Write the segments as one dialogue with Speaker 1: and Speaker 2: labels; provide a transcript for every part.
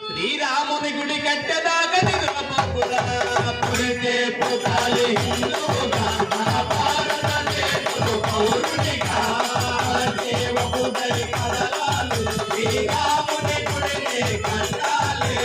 Speaker 1: శ్రీరాముని గుడి కట్టదాకా నిద్రపోకురా పురితే పోతాలి హిందువుగా మన భారతదేశపు పౌరునిగా సేవకుడై కదలాలి శ్రీరాముని గుడిని కట్టాలి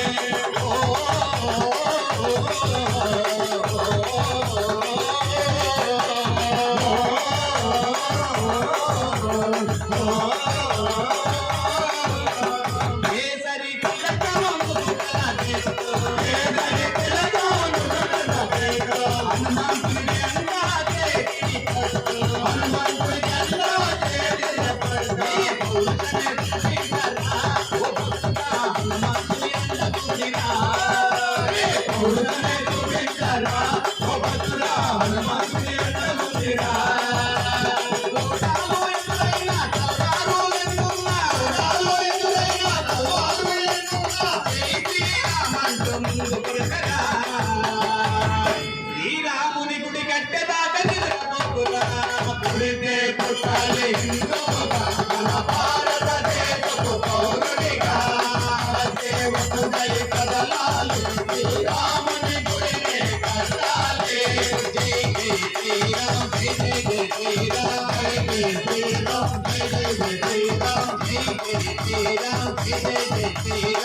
Speaker 1: శ్రీరాముని గుడి కట్టేదాకా నిద్రపోకురా పుడితే పుట్టాలి హిందువుగా మన భారతదేశపు పౌరునిగా సేవకుడై కదలాలి శ్రీరాముని గుడిని కట్టాలి జై జై శ్రీరామ్ జై జై శ్రీరామ్ జై జై శ్రీరామ్ జై జై శ్రీరామ్ జై జై శ్రీరామ్ జై జై శ్రీరామ్